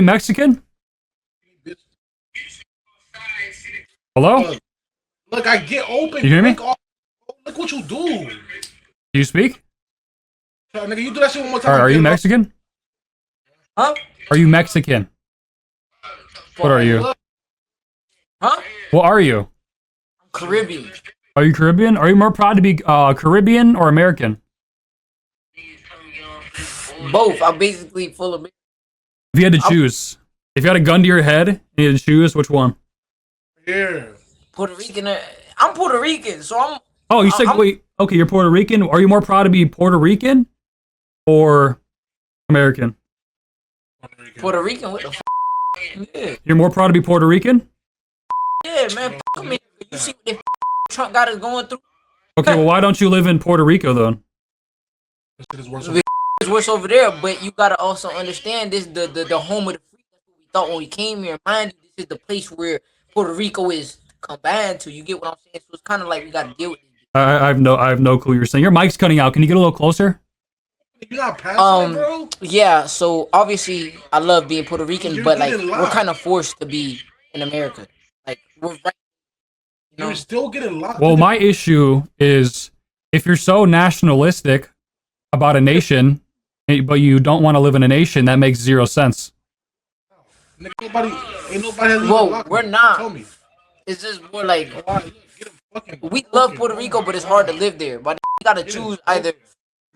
you Mexican? Hello? Look, I get open. You hear me? Look what you do. Do you speak? Nigga, you do that shit one more Are, time. are you Mexican? Huh? Are you Mexican? What are you? Huh? What are you? Caribbean. Are you Caribbean? Are you more proud to be Caribbean or American? Both. I'm basically full of. If you had to choose, if you had a gun to your head and you had to choose, which one? Yeah. Puerto Rican. I'm Puerto Rican, so I'm. Oh, you said wait. Okay, you're Puerto Rican. Are you more proud to be Puerto Rican or American? Puerto Rican. What the f? Yeah. You're more proud to be Puerto Rican? Yeah, man. F me. You see what the Trump got us going through? Okay, well, why don't you live in Puerto Rico then? This shit is worse. It's worse over there, but you gotta also understand this: the home of the free. That's what we thought when we came here. Mind you, this is the place where Puerto Rico is combined to. You get what I'm saying? So it's kind of like we gotta deal with it. I have no clue what you're saying. Your mic's cutting out. Can you get a little closer? You not passing, bro? Yeah. So obviously, I love being Puerto Rican, You're but like getting we're locked. kind of forced to be in America. Like we're right. You know? You're still getting locked. Well, my issue is if you're so nationalistic about a nation, but you don't want to live in a nation, that makes zero sense. Nigga, ain't nobody. Well, we're not. Tell me. It's just more like Get him fucking. we love Puerto Rico, but it's hard to live there. But you gotta choose either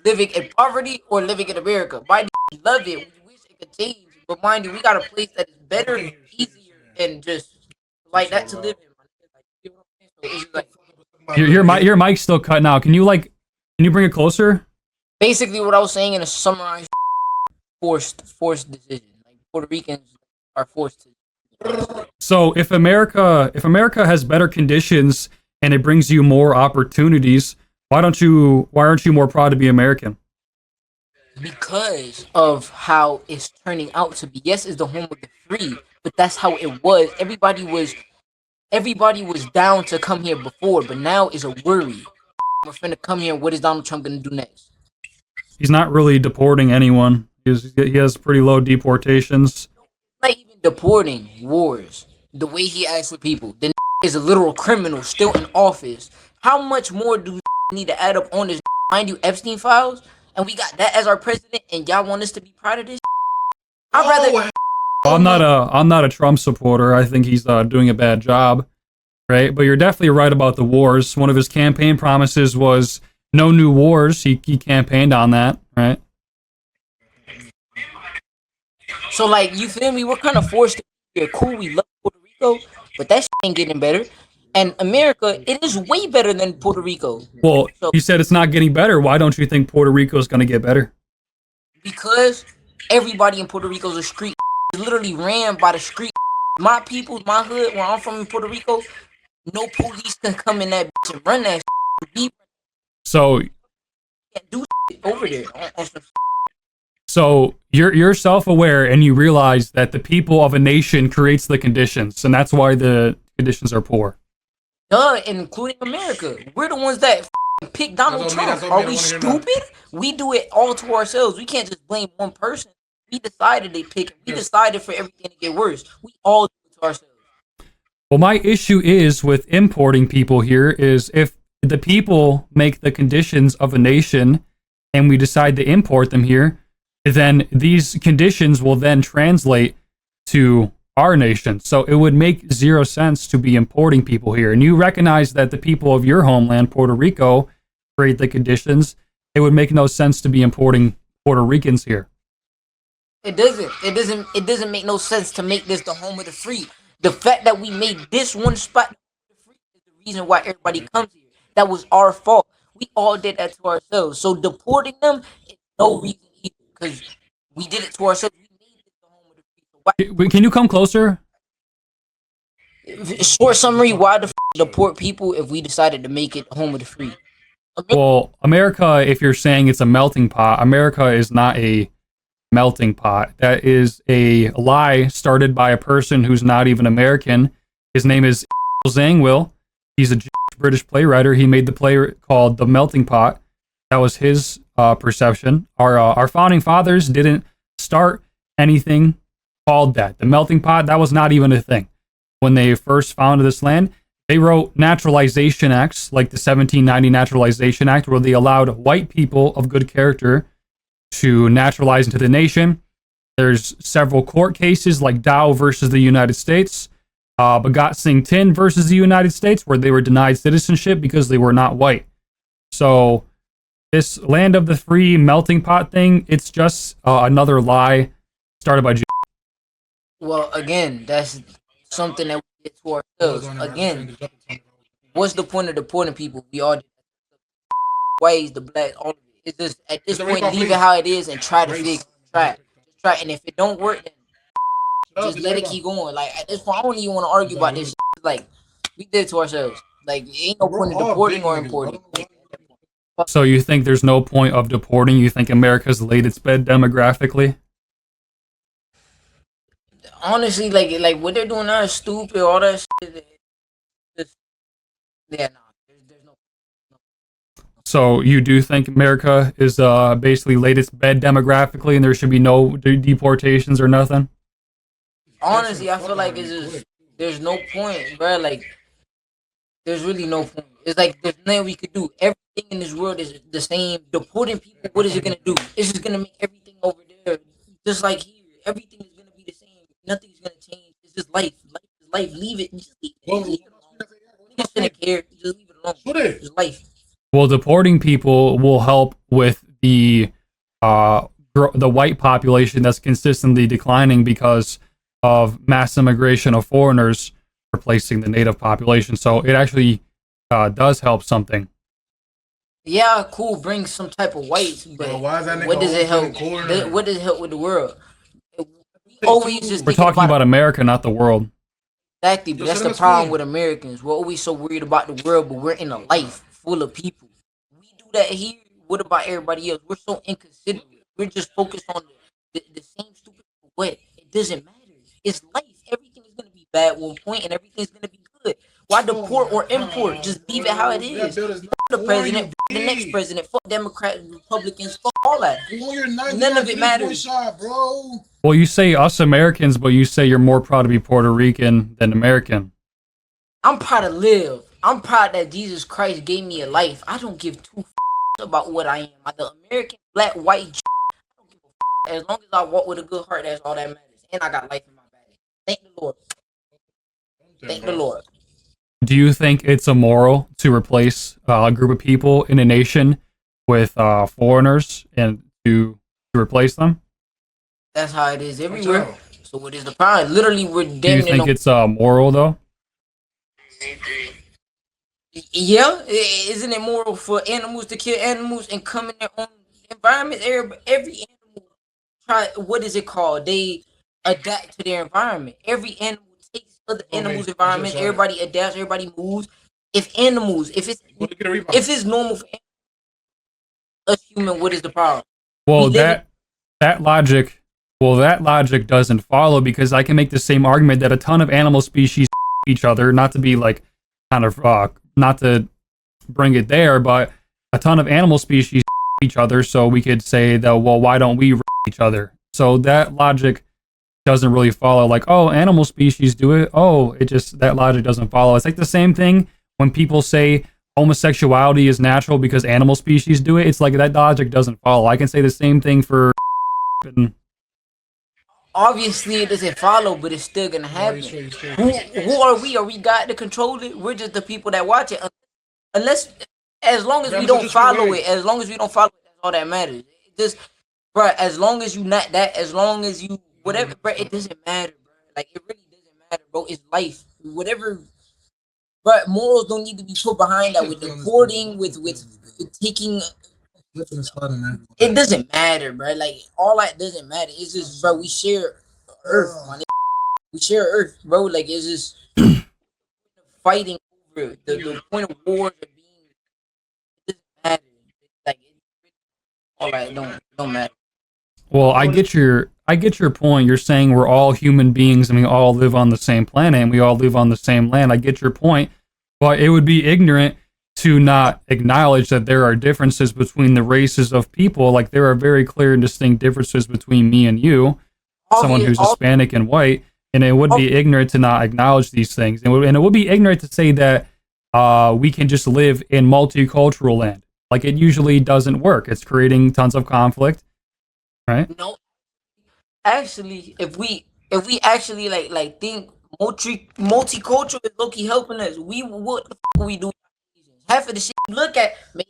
living in poverty or living in America. By we love it. We wish it could change, but mind you, we got a place that is better, easier, and just like that to live in. Like, you know what I'm saying? So it's just like Your mic's still cutting out. Can you bring it closer? basically what I was saying in a summarized forced decision. Like Puerto Ricans are forced to. So if America has better conditions and it brings you more opportunities, why aren't you more proud to be American? Because of how it's turning out to be. Yes, it's the home of the free, but that's how it was. Everybody was down to come here before, but now is a worry. We're finna come here. What is Donald Trump gonna do next? He's not really deporting anyone. He has pretty low deportations. Not even deporting wars. The way he acts with people. The is a literal criminal still in office. How much more do we need to add up on this? Mind you, Epstein files, and we got that as our president, and y'all want us to be proud of this? I'd rather. I'm not a Trump supporter. I think he's doing a bad job, right? But you're definitely right about the wars. One of his campaign promises was no new wars. He campaigned on that, right? So like, you feel me? We're kind of forced to be here. Cool, we love Puerto Rico, but that shit ain't getting better. And America, it is way better than Puerto Rico. Well, So- you said it's not getting better. Why don't you think Puerto Rico is going to get better? Because everybody in Puerto Rico is a street. It's literally ran by the street. My people, my hood, where I'm from in Puerto Rico, no police can come in that bitch and run that shit. We So can't do shit over there. On some So you're self-aware and you realize that the people of a nation creates the conditions, and that's why the conditions are poor. duh, including America. We're the ones that pick Donald That's on me, Trump. that's on me. Are I we wanna hear that. stupid? We do it all to ourselves. We can't just blame one person. We decided they pick it. We decided for everything to get worse. We all do it to ourselves. Well, my issue is with importing people here is if the people make the conditions of a nation and we decide to import them here, then these conditions will then translate to our nation. So it would make zero sense to be importing people here. And you recognize that the people of your homeland, Puerto Rico, create the conditions. It would make no sense to be importing Puerto Ricans here. It doesn't. It doesn't make no sense to make this the home of the free. The fact that we made this one spot the free is the reason why everybody comes here. That was our fault. We all did that to ourselves. So deporting them is no reason either, because we did it to ourselves. We made this the home of the free. So Can you come closer? short summary: why the deport people if we decided to make it home of the free? Well, America, if you're saying it's a melting pot, America is not a melting pot. That is a lie started by a person who's not even American. His name is Zangwill. He's a British playwright. He made the play called The Melting Pot. That was his perception. Our founding fathers didn't start anything called that. The melting pot, that was not even a thing. When they first founded this land, they wrote naturalization acts, like the 1790 Naturalization Act, where they allowed white people of good character to naturalize into the nation. There's several court cases like Dow versus the United States, Bhagat Singh Tin versus the United States, where they were denied citizenship because they were not white. So this land of the free melting pot thing, it's just another lie started by Jews. Well, again, that's something that we get to ourselves. Again, what's the point of deporting people? We all whites, the black, all of it. It's just at this point, leave it how it is and try to fix it. Try it. Just try it. And if it don't work, then just let it keep going. Like at this point, I don't even want to argue about this. Like we did it to ourselves. Like ain't no point in deporting or importing. So you think there's no point of deporting? You think America's laid its bed demographically? Honestly, like what they're doing now is stupid. All that shit. Yeah, no. There's no. So you do think America is basically laid its bed demographically, and there should be no deportations or nothing? Honestly, I feel like it's just there's no point, bro. Like there's really no point. It's like there's nothing we could do. Everything in this world is the same. Deporting people, what is it gonna do? It's just gonna make everything over there just like here. Everything is gonna be the same. Nothing's gonna change. It's just life. Life is life. Leave it. Just leave it. Leave it alone. You shouldn't care. Just leave it alone. It's life. Well, deporting people will help with the white population that's consistently declining because of mass immigration of foreigners replacing the native population. So it actually does help something. Yeah, cool. Bring some type of whites, but what does it help? What does it help with the world? We're talking about America, not the world. Exactly, but that's the problem with Americans. We're always so worried about the world, but we're in a life full of people. We do that here. What about everybody else? We're so inconsiderate. We're just focused on the same stupid what. It doesn't matter. It's life. Everything is gonna be bad at one point, and everything's gonna be good. Why deport or import? Just leave it how it is. Fuck the president, fuck the next president, fuck Democrats, Republicans, fuck all that. None of it matters. Well, you say us Americans, but you say you're more proud to be Puerto Rican than American. I'm proud to live. I'm proud that Jesus Christ gave me a life. I don't give two about what I am. I'm the American, black, white. I don't give a as long as I walk with a good heart, that's all that matters. And I got life in my body. Thank the Lord. Thank the Lord. Do you think it's immoral to replace a group of people in a nation with foreigners and to replace them? That's how it is everywhere. So what is the problem? Literally, we're damn. Do you think it's moral though? Yeah, isn't it moral for animals to kill animals and come in their own environment? Every animal try. What is it called? They adapt to their environment. Every animal takes other animals' environment. Everybody adapts. Everybody moves. If it's normal for us human, what is the problem? Well, that logic doesn't follow, because I can make the same argument that a ton of animal species each other, not to be like kind of not to bring it there, but a ton of animal species each other, so we could say that, well, why don't we each other? So that logic doesn't really follow. Like, oh, animal species do it. Oh, that logic doesn't follow. It's like the same thing when people say homosexuality is natural because animal species do it. It's like that logic doesn't follow. I can say the same thing for. Obviously, it doesn't follow, but it's still gonna happen. Who are we? Are we God to control it? We're just the people that watch it. As long as we don't follow it, that's all that matters. Bro, as long as you not that, as long as you whatever, bro, it doesn't matter, bro. Like it really doesn't matter, bro. It's life, whatever. But morals don't need to be put behind that with deporting, with taking. It doesn't matter, bro. Like all that doesn't matter. It's just, bro, we share Earth, man. We share Earth, bro. Like it's just fighting over the point of wars are being. It doesn't matter. Like all that don't matter. Well, I get your point. You're saying we're all human beings and we all live on the same planet and we all live on the same land. I get your point, but it would be ignorant to not acknowledge that there are differences between the races of people. Like there are very clear and distinct differences between me and you. someone who's Hispanic and white, and it would be ignorant to not acknowledge these things, and it would be ignorant to say that we can just live in multicultural land. Like, it usually doesn't work. It's creating tons of conflict, right? No, actually, if we actually like think multicultural is low-key helping us, what the fuck we do? Half of the shit you look at made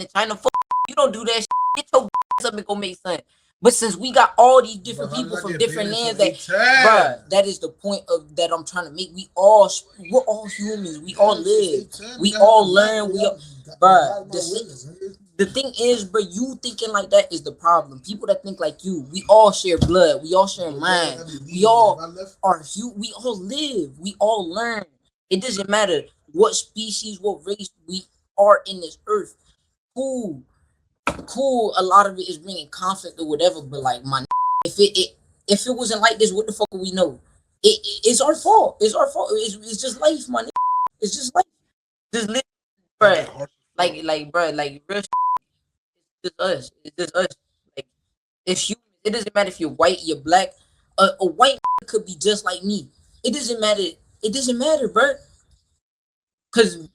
in China. Fuck, you don't do that shit. Get your ass up and go make something. But since we got all these different people from different lands, bruh, that is the point of that I'm trying to make. We're all humans. We all live. We all learn. Bruh, the thing is, bro, you thinking like that is the problem. People that think like you, we all share blood. We all share mind. We all we all live. We all learn. It doesn't matter what species, what race we are in this earth. Cool. A lot of it is bringing conflict or whatever, but like, if it wasn't like this, what the fuck would we know? It's our fault. It's our fault. It's just life, man. It's just life. Just live, bruh. Bruh, like real. It's just us. It's just us. Like, if you, it doesn't matter if you're white, you're black. A white could be just like me. It doesn't matter. It doesn't matter, bruh. Cause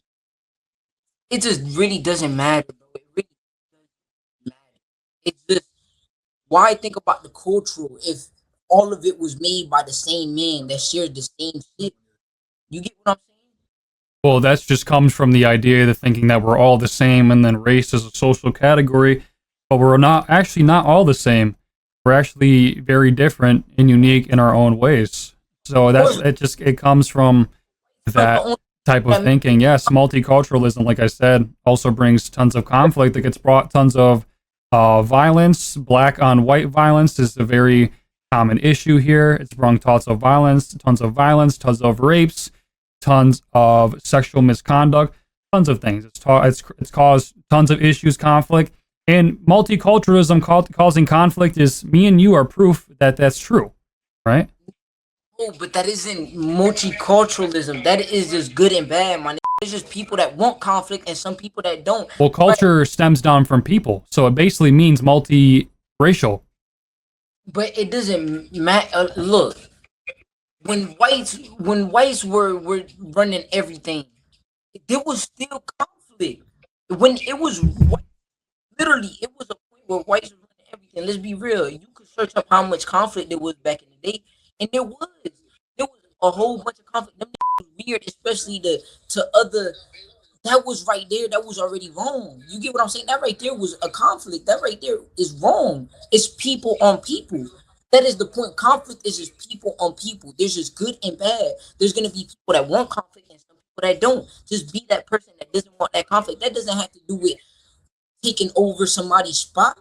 it just really doesn't matter, bro. It really doesn't matter. It's just, why think about the cultural if all of it was made by the same man that shared the same shit? You get what I'm saying? Well, that just comes from the idea of thinking that we're all the same, and then race is a social category, but we're not all the same. We're actually very different and unique in our own ways. So it comes from that type of thinking. Yes, multiculturalism, like I said, also brings tons of conflict. It gets brought tons of violence. Black on white violence is a very common issue here. It's brought tons of violence, tons of rapes, tons of sexual misconduct, tons of things. It's caused tons of issues, conflict, and multiculturalism causing conflict is, me and you are proof that that's true, right? Oh, but that isn't multiculturalism. That is just good and bad, man. It's just people that want conflict and some people that don't. Well, culture stems down from people, so it basically means multi-racial. But it doesn't matter. Look, when whites were running everything, there was still conflict. When it was literally, it was a point where whites were running everything. Let's be real. You could search up how much conflict there was back in the day. And there was a whole bunch of conflict. Them was weird, especially to other. That was right there. That was already wrong. You get what I'm saying? That right there was a conflict. That right there is wrong. It's people on people. That is the point. Conflict is just people on people. There's just good and bad. There's gonna be people that want conflict and some people that don't. Just be that person that doesn't want that conflict. That doesn't have to do with taking over somebody's spot.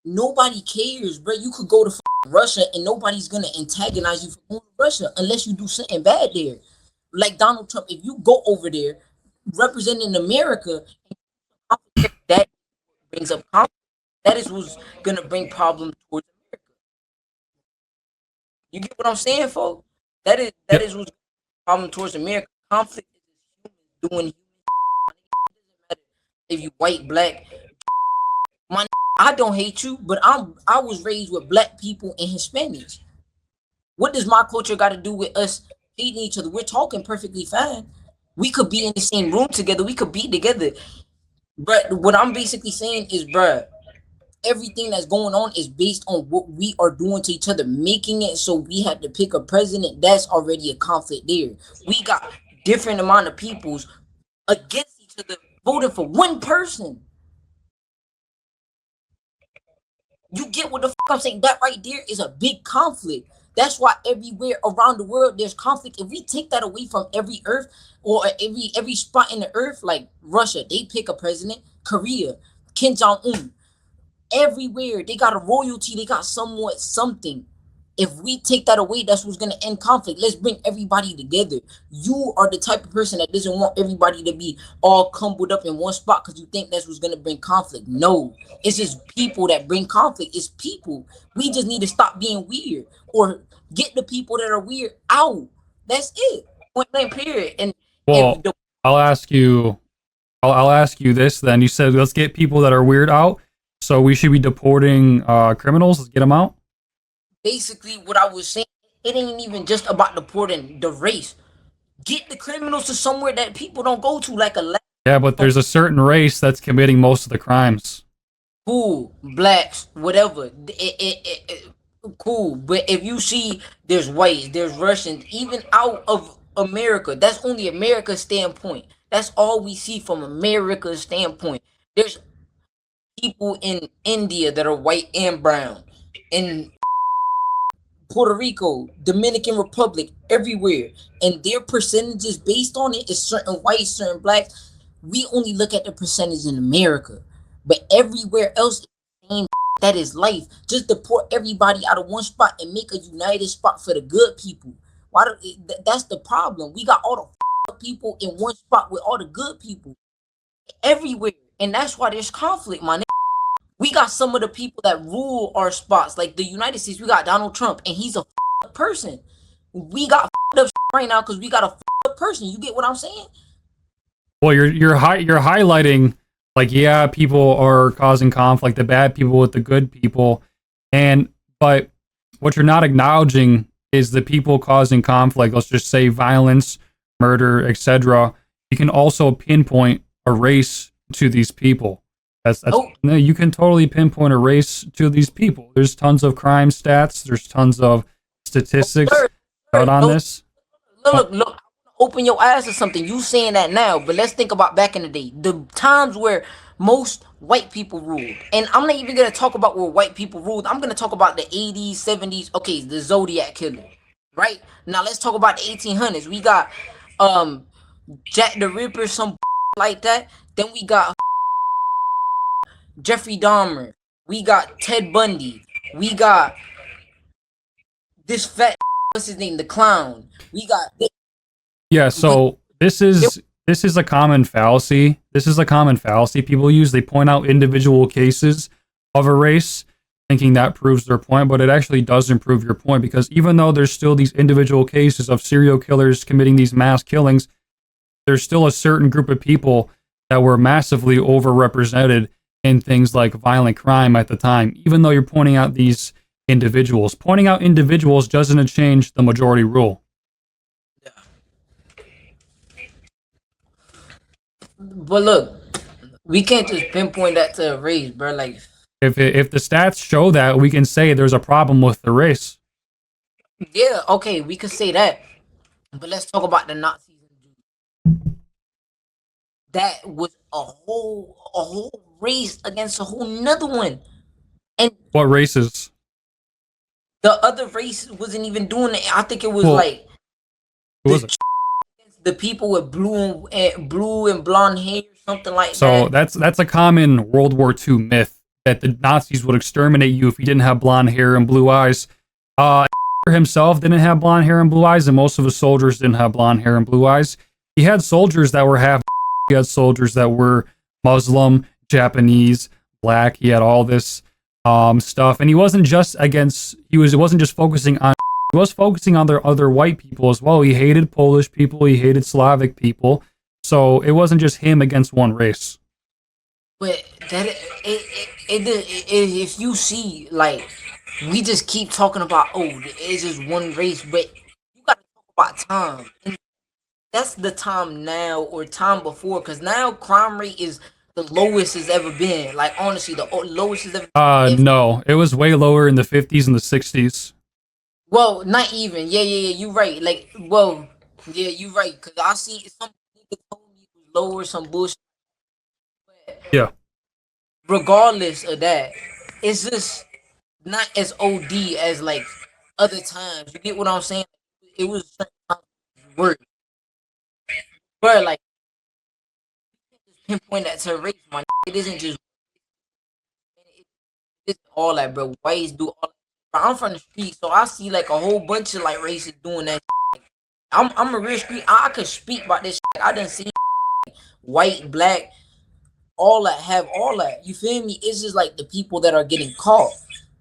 Nobody cares, bro. You could go to Russia and nobody's gonna antagonize you for going to Russia unless you do something bad there. Like Donald Trump, if you go over there representing America, that brings up conflict. That is what's gonna bring problems towards America. You get what I'm saying, folks? That is what's problem towards America. Conflict is doing human. It doesn't matter if you white, black. I don't hate you, but I was raised with black people and Hispanics. What does my culture got to do with us hating each other? We're talking perfectly fine. We could be in the same room together. We could be together. But what I'm basically saying is, bruh, everything that's going on is based on what we are doing to each other, making it so we have to pick a president. That's already a conflict there. We got different amount of peoples against each other voting for one person. You get what the fuck I'm saying? That right there is a big conflict. That's why everywhere around the world there's conflict. If we take that away from every earth or every spot in the earth, like Russia, they pick a president. Korea, Kim Jong-un, everywhere they got a royalty, they got somewhat something. If we take that away, that's what's gonna end conflict. Let's bring everybody together. You are the type of person that doesn't want everybody to be all crumbled up in one spot because you think that's what's gonna bring conflict. No, it's just people that bring conflict. It's people. We just need to stop being weird or get the people that are weird out. That's it. Point blank, period. And well, I'll ask you this then. You said let's get people that are weird out. So we should be deporting criminals. Let's get them out. basically what I was saying. It ain't even just about deporting the race. Get the criminals to somewhere that people don't go to, like a lab. Yeah, but there's a certain race that's committing most of the crimes. Cool, blacks, whatever. Cool. But if you see, there's whites, there's Russians, even out of America. That's only America's standpoint. That's all we see from America's standpoint. There's people in India that are white and brown, in Puerto Rico, Dominican Republic, everywhere, and their percentages based on it is certain whites, certain blacks. We only look at the percentage in America, but everywhere else, same. That is life. Just deport everybody out of one spot and make a united spot for the good people. Why? That's the problem. We got all the people in one spot with all the good people everywhere, and that's why there's conflict, my nigga. We got some of the people that rule our spots, like the United States. We got Donald Trump, and he's a person. We got up right now because we got a person. You get what I'm saying? Well, you're highlighting, like, yeah, people are causing conflict, the bad people with the good people, but what you're not acknowledging is the people causing conflict. Let's just say violence, murder, etc. You can also pinpoint a race to these people. No, you can totally pinpoint a race to these people. There's tons of crime stats. There's tons of statistics out on this. Look. Open your eyes to something. You saying that now, but let's think about back in the day, the times where most white people ruled. And I'm not even gonna talk about where white people ruled. I'm gonna talk about the 80s, 70s. Okay, the Zodiac killer, right? Now let's talk about the 1800s. We got Jack the Ripper, some like that. Then we got Jeffrey Dahmer. We got Ted Bundy. We got this fat, what's his name, the clown. We got. Yeah, so this is a common fallacy. This is a common fallacy people use. They point out individual cases of a race, thinking that proves their point, but it actually doesn't prove your point, because even though there's still these individual cases of serial killers committing these mass killings, there's still a certain group of people that were massively overrepresented in things like violent crime at the time. Even though you're pointing out these individuals, pointing out individuals doesn't change the majority rule. But look, we can't just pinpoint that to a race, bro. Like, if the stats show that, we can say there's a problem with the race. Yeah, okay, we could say that. But let's talk about the Nazis. That was a whole race against a whole nother one. And what races? The other race wasn't even doing it. I think it was like the people with blue and blonde hair, something like that. So that's a common World War II myth, that the Nazis would exterminate you if you didn't have blonde hair and blue eyes. Himself didn't have blonde hair and blue eyes, and most of his soldiers didn't have blonde hair and blue eyes. He had soldiers that were half. He had soldiers that were Muslim, Japanese, black. He had all this stuff, and he wasn't just focusing on. He was focusing on their other white people as well. He hated Polish people. He hated Slavic people. So it wasn't just him against one race. But if you see, like, we just keep talking about, it's just one race, but you got to talk about time. And that's the time now or time before, because now crime rate is the lowest it's ever been. Like, honestly, the lowest it's ever been. No, it was way lower in the 50s and the 60s. Well, not even. Yeah, you're right. Like, you're right. Because I see some people told me it was lower, some bullshit. But yeah. Regardless of that, it's just not as OD as, like, other times. You get what I'm saying? It was worse. But, like, pinpoint that to race, man. It isn't just. It's all that, bro. Whites do all that. I'm from the street, so I see, like, a whole bunch of, like, races doing that. I'm a real street. I could speak about this. I done see white, black, all that have all that. You feel me? It's just like the people that are getting caught.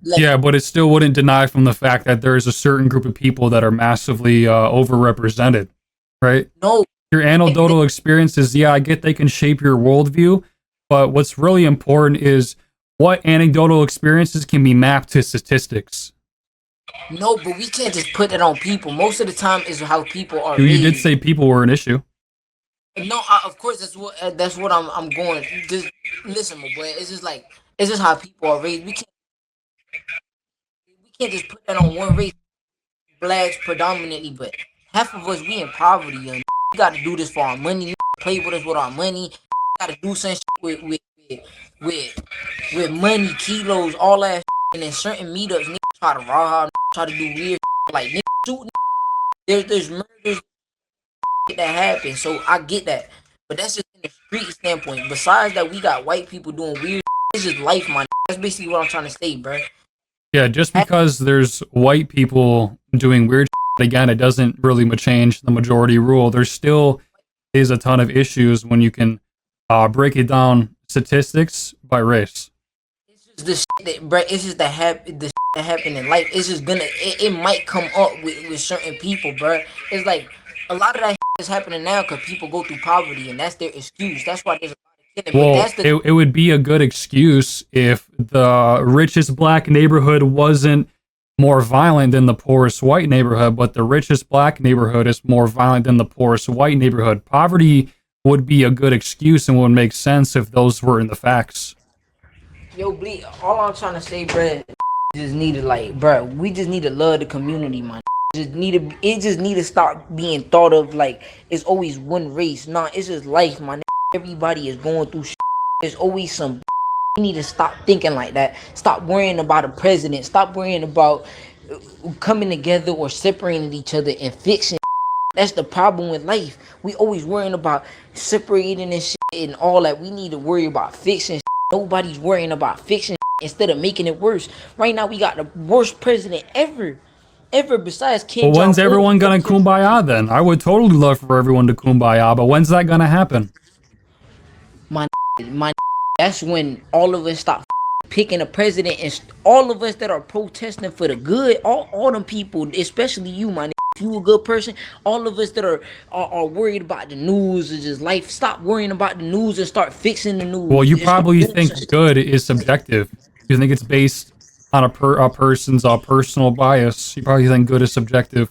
Like, yeah, but it still wouldn't deny from the fact that there is a certain group of people that are massively overrepresented, right? No. Your anecdotal experiences, yeah, I get they can shape your worldview, but what's really important is what anecdotal experiences can be mapped to statistics. No, but we can't just put it on people. Most of the time is how people are You did raised. say people were an issue. No, of course that's what I'm going. Just listen, my boy. It's just like it's just how people are raised. We can't just put that on one race. Blacks predominantly, but half of us we in poverty. We got to do this for our money. Play with us with our money. Got to do some shit with with money, kilos, all that. And then certain meetups, niggas try to rob, try to do weird like niggas shoot. There's murders that happen, so I get that. But that's just in the street standpoint. Besides that, we got white people doing weird. It's just life, man. That's basically what I'm trying to say, bro. Yeah, just because there's white people doing weird shit, again, it doesn't really change the majority rule. There still is a ton of issues when you can break it down statistics by race. It's just the shit that, bro. It's just the shit that happen in life. It's just gonna. It might come up with certain people, bro. It's like a lot of that shit is happening now because people go through poverty, and that's their excuse. That's why there's a lot of killing. But Well, that's the it would be a good excuse if the richest black neighborhood wasn't more violent than the poorest white neighborhood, but the richest black neighborhood is more violent than the poorest white neighborhood. Poverty would be a good excuse and would make sense if those were in the facts. yo bleed. All I'm trying to say, bro, just need to like, bro. We just need to love the community, man. Just need to. It just need to stop being thought of like it's always one race. Nah, it's just life, man. Everybody is going through. There's always some. We need to stop thinking like that. Stop worrying about a president. Stop worrying about coming together or separating each other and fixing. That's the problem with life. We always worrying about separating and shit and all that. We need to worry about fixing shit. Nobody's worrying about fixing shit instead of making it worse. Right now, we got the worst president ever besides Kim Well, Jong when's Un. everyone gonna kumbaya then? I would totally love for everyone to kumbaya, but when's that gonna happen? My that's when all of us stop picking a president and all of us that are protesting for the good, all them people, especially you, my nigga, if you a good person, all of us that are worried about the news or just life, stop worrying about the news and start fixing the news. Well, you And start probably doing some think shit. good is subjective. You think it's based on a person's personal bias. You probably think good is subjective.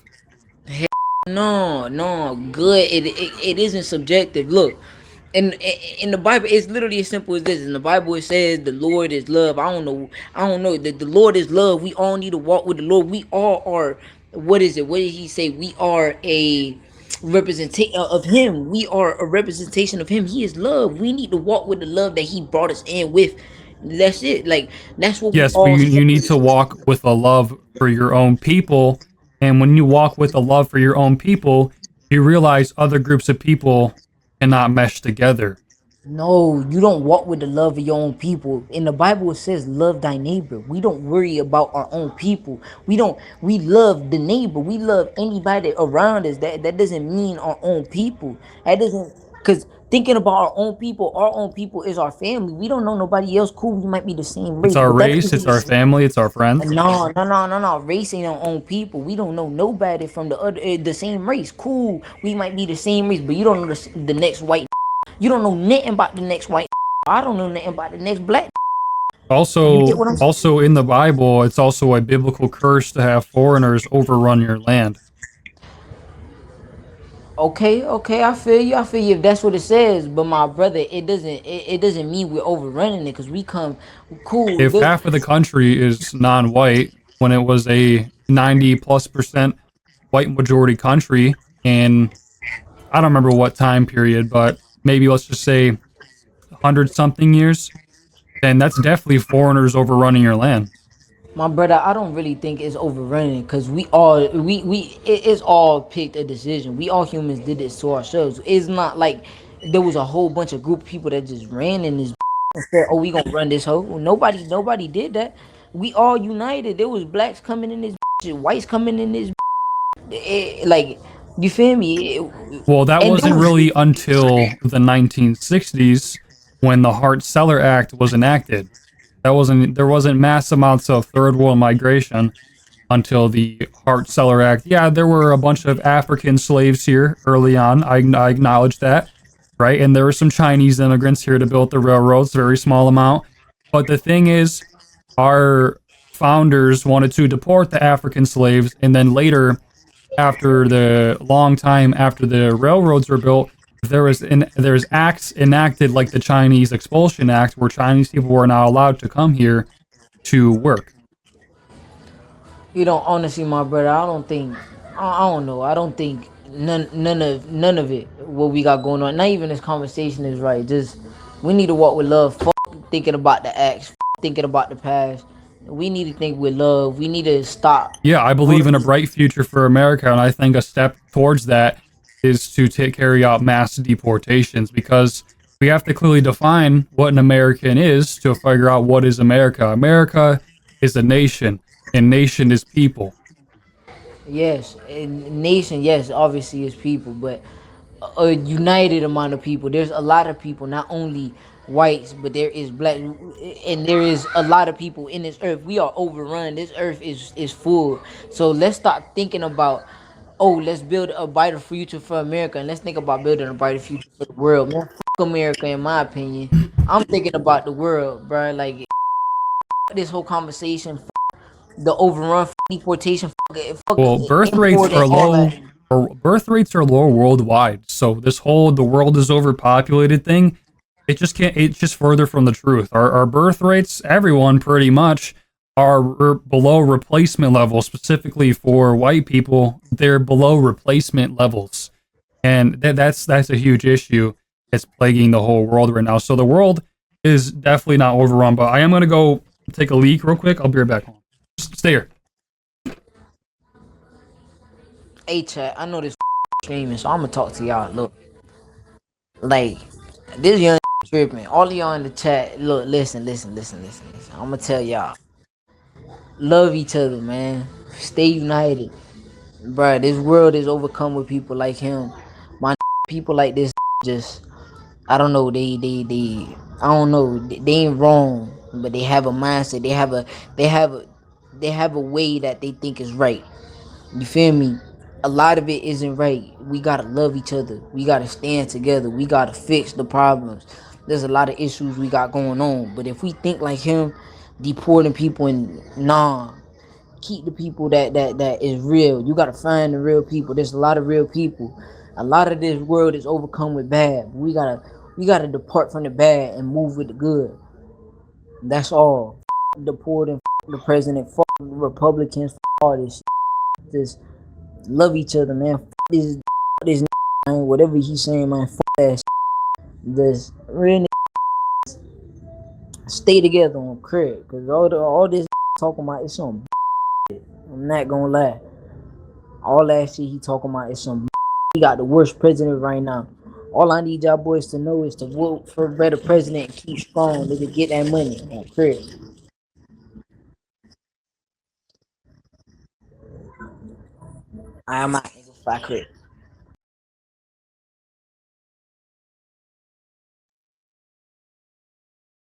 No, good. It isn't subjective. Look, in the Bible, it's literally as simple as this. In the Bible, it says the Lord is love. I don't know. The Lord is love. We all need to walk with the Lord. We all are. What is it? What did He say? We are a representation of Him. We are a representation of Him. He is love. We need to walk with the love that He brought us in with. That's it. Like that's what we Yes, but all. you need to walk with a love for your own people. And when you walk with a love for your own people, you realize other groups of people cannot mesh together. No, you don't walk with the love of your own people. In the Bible, it says, love thy neighbor. We don't worry about our own people. We love the neighbor. We love anybody around us. That doesn't mean our own people. That doesn't, because thinking about our own people is our family. We don't know nobody else. Cool, we might be the same It's race, our but that race, doesn't it's our mean, family, it's our friends. no. Race ain't our own people. We don't know nobody from the same race. Cool, we might be the same race, but you don't know the next white. You don't know nothing about the next white. I don't know nothing about the next black. You get Also, what I'm saying? also in the Bible, it's also a biblical curse to have foreigners overrun your land. Okay, I feel you. I feel you if that's what it says. But my brother, it doesn't mean we're overrunning it because we come cool. If Look, half of the country is non-white, when it was a 90+% white majority country in, I don't remember what time period, but maybe let's just say 100 something years, then that's definitely foreigners overrunning your land. my brother, I don't really think it's overrunning because it's all picked a decision. We all humans did this to ourselves. It's not like there was a whole bunch of group of people that just ran in this and said, "Oh, we gonna run this hoe." Well, nobody did that. We all united. There was blacks coming in this, whites coming in this. Like, you feel me? Well, that And there wasn't was really until the 1960s when the Hart-Celler Act was enacted. There wasn't mass amounts of third world migration until the Hart-Celler Act. Yeah, there were a bunch of African slaves here early on. I acknowledge that, right? And there were some Chinese immigrants here to build the railroads, very small amount. But the thing is, our founders wanted to deport the African slaves, and then later, after the long time after the railroads were built, there's acts enacted like the Chinese Expulsion Act, where Chinese people were not allowed to come here to work. You know, honestly, my brother, I don't think, I don't know, I don't think none of it what we got going on. Not even this conversation is right. Just we need to walk with love. Fuck thinking about the acts. Thinking about the past. We need to think with love. We need to stop. Yeah, I believe in a bright future for America, and I think a step towards that is to carry out mass deportations, because we have to clearly define what an American is to figure out what is America. America is a nation, and nation is people. Yes, and nation. Yes, obviously is people, but a united amount of people. There's a lot of people, not only whites, but there is black, and there is a lot of people in this earth. We are overrun. This earth is full. So let's stop thinking about, oh, let's build a brighter future for America, and let's think about building a brighter future for the world. Man, fuck America, in my opinion. I'm thinking about the world, bro. Like this whole conversation, the overrun, deportation, Well, birth rates importing are all low. that. Or birth rates are low worldwide. So this whole the world is overpopulated thing, it just can't. It's just further from the truth. Our birth rates, everyone pretty much, are below replacement levels. Specifically for white people, they're below replacement levels, and that's a huge issue. It's plaguing the whole world right now. So the world is definitely not overrun. But I am gonna go take a leak real quick. I'll be right back. Just stay here. Hey, chat, I know this streaming, so I'm gonna talk to y'all. Look, like this young tripping. All of y'all in the chat, look, listen. I'm gonna tell y'all, love each other, man. Stay united, bruh. This world is overcome with people like him. My people like this, just I don't know. They I don't know. They ain't wrong, but they have a mindset. They have a they have a way that they think is right. You feel me? A lot of it isn't right. We gotta love each other. We gotta stand together. We gotta fix the problems. There's a lot of issues we got going on. But if we think like him, deporting people, and nah, keep the people that is real. You gotta find the real people. There's a lot of real people. A lot of this world is overcome with bad. We gotta depart from the bad and move with the good. That's all. Deporting the president, the Republicans, all this. Just love each other, man. This man, whatever he's saying, man. That this really stay together on crib, cause all this talking about is some. I'm not gonna lie. All that shit he talking about is some. He got the worst president right now. All I need y'all boys to know is to vote for a better president and keep strong. Nigga, get that money on crib. I'm not nigga, fuck crib.